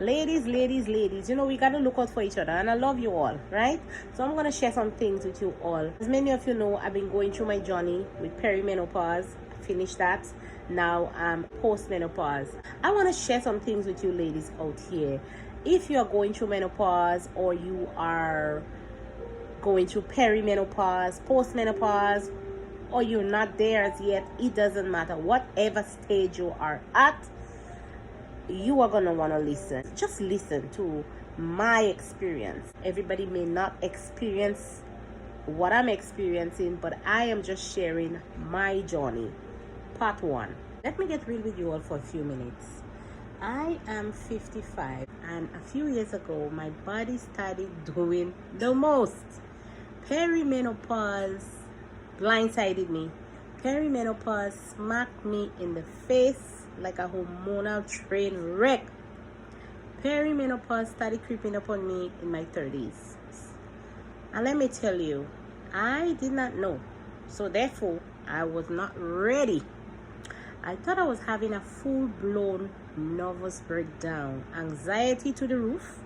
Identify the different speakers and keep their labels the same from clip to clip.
Speaker 1: Ladies, you know, we gotta look out for each other, and I love you all, right? So I'm gonna share some things with you all. As many of you know, I've been going through my journey with perimenopause. I finished that. Now I'm post-menopause. I want to share some things with you ladies out here. If you are going through menopause, or you are going through perimenopause, post-menopause, or you're not there as yet, it doesn't matter. Whatever stage you are at, you are gonna want to listen. Just listen to my experience. Everybody may not experience what I'm experiencing, but I am just sharing my journey. Part 1. Let me get real with you all for a few minutes. I am 55, and a few years ago my body started doing the most. Perimenopause blindsided me. Perimenopause smacked me in the face like a hormonal train wreck. Perimenopause started creeping up on me in my 30s. And let me tell you, I did not know. So therefore, I was not ready. I thought I was having a full-blown nervous breakdown. Anxiety to the roof.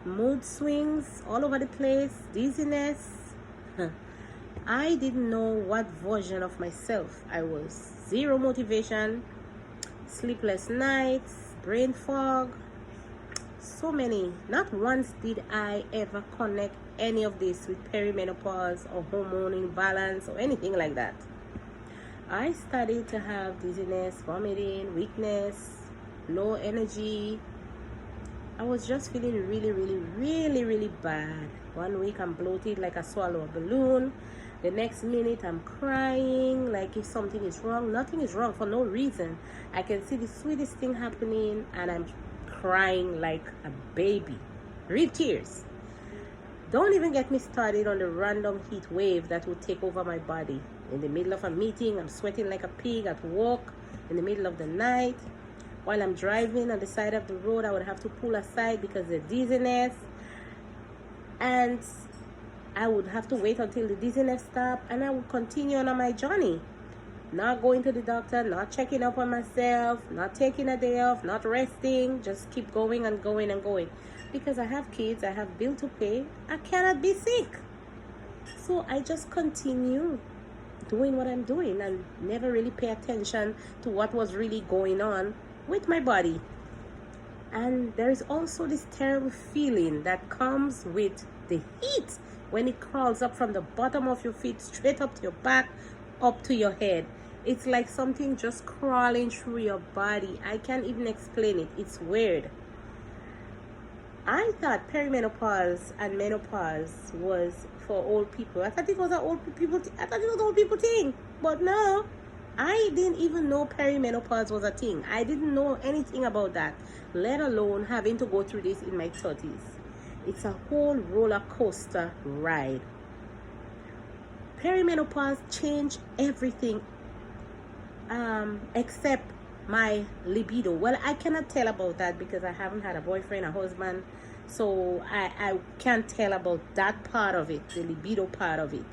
Speaker 1: Mood swings all over the place. Dizziness. I didn't know what version of myself I was. Zero motivation. Sleepless nights, brain fog, so many. Not once did I ever connect any of this with perimenopause or hormone imbalance or anything like that. I started to have dizziness, vomiting, weakness, low energy. I was just feeling really bad. One week I'm bloated like I swallow a balloon. The next minute I'm crying like if something is wrong. Nothing is wrong for no reason. I can see the sweetest thing happening and I'm crying like a baby. Real tears. Don't even get me started on the random heat wave that would take over my body. In the middle of a meeting, I'm sweating like a pig at work in the middle of the night. While I'm driving on the side of the road, I would have to pull aside because of the dizziness. And I would have to wait until the dizziness stopped, and I would continue on my journey. Not going to the doctor, not checking up on myself, not taking a day off, not resting, just keep going and going and going. Because I have kids, I have bills to pay, I cannot be sick. So I just continue doing what I'm doing and never really pay attention to what was really going on with my body. And there is also this terrible feeling that comes with the heat when it crawls up from the bottom of your feet straight up to your back, up to your head. It's like something just crawling through your body. I can't even explain it. It's weird. I thought perimenopause and menopause was for old people. I thought it was an old people. I thought it was an old people thing, but no. I didn't even know perimenopause was a thing. I didn't know anything about that, let alone having to go through this in my 30s. It's a whole roller coaster ride. Perimenopause changed everything except my libido. Well, I cannot tell about that because I haven't had a boyfriend, a husband, so I can't tell about that part of it, the libido part of it.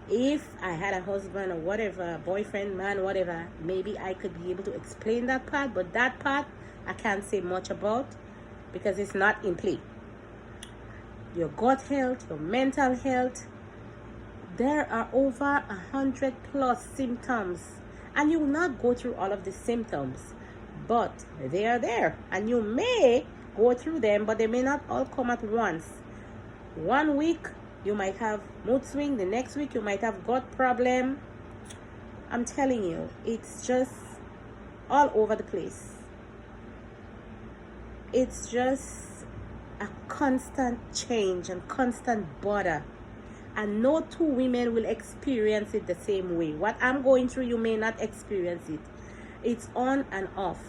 Speaker 1: If I had a husband or whatever, boyfriend, man, whatever, maybe I could be able to explain that part, but that part I can't say much about because it's not in play. Your gut health, your mental health, there are over 100+ symptoms, and you will not go through all of the symptoms, but they are there, and you may go through them, but they may not all come at once. 1 week you might have mood swing, the next week you might have gut problem. I'm telling you, it's just all over the place. It's just a constant change and constant bother, and no two women will experience it the same way. What I'm going through, you may not experience it. It's on and off.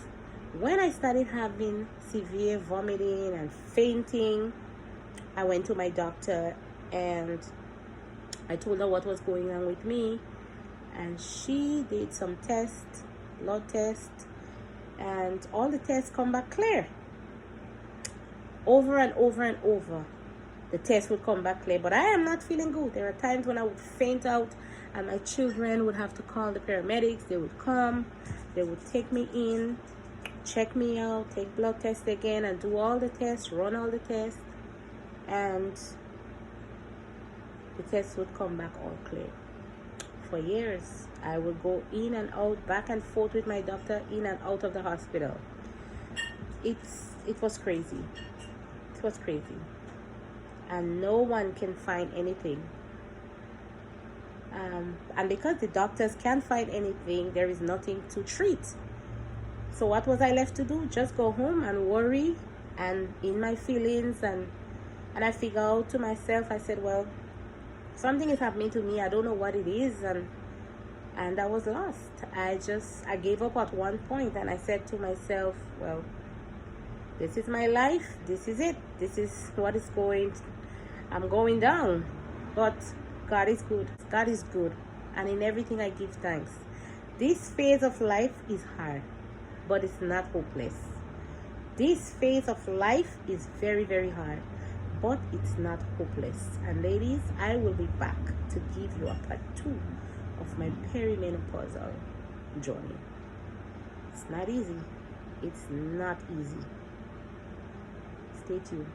Speaker 1: When I started having severe vomiting and fainting, I went to my doctor and I told her what was going on with me, and she did some tests, blood tests, and all the tests come back clear. Over and over, the test would come back clear, but I am not feeling good. There are times when I would faint out, and my children would have to call the paramedics. They would come, they would take me in, check me out, take blood tests again, and do all the tests, run all the tests, and the tests would come back all clear. For years, I would go in and out, back and forth with my doctor, in and out of the hospital. It was crazy. It was crazy. And no one can find anything. And because the doctors can't find anything, there is nothing to treat. So what was I left to do? Just go home and worry and in my feelings, and I figure out to myself, I said, well, something is happening to me. I don't know what it is, and I was lost. I gave up at one point, and I said to myself, well, this is my life. This is it. This is what is going. I'm going down. But God is good. God is good. And in everything I give thanks. This phase of life is hard, but it's not hopeless. This phase of life is very, very hard, but it's not hopeless. And ladies, I will be back to give you a part 2 of my perimenopausal journey. It's not easy. It's not easy. Stay tuned.